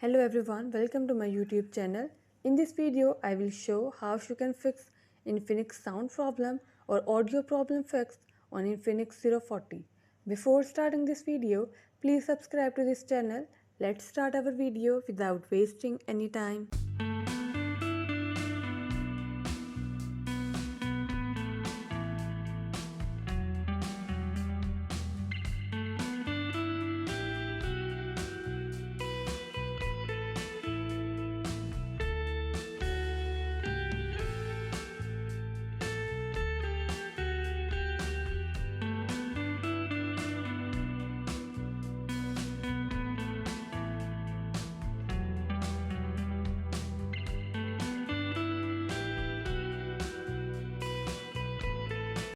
Hello everyone, welcome to my YouTube channel. In this video, I will show how you can fix infinix sound problem or audio problem fix on infinix 040. Before starting this video, please subscribe to this channel. Let's start our video without wasting any time.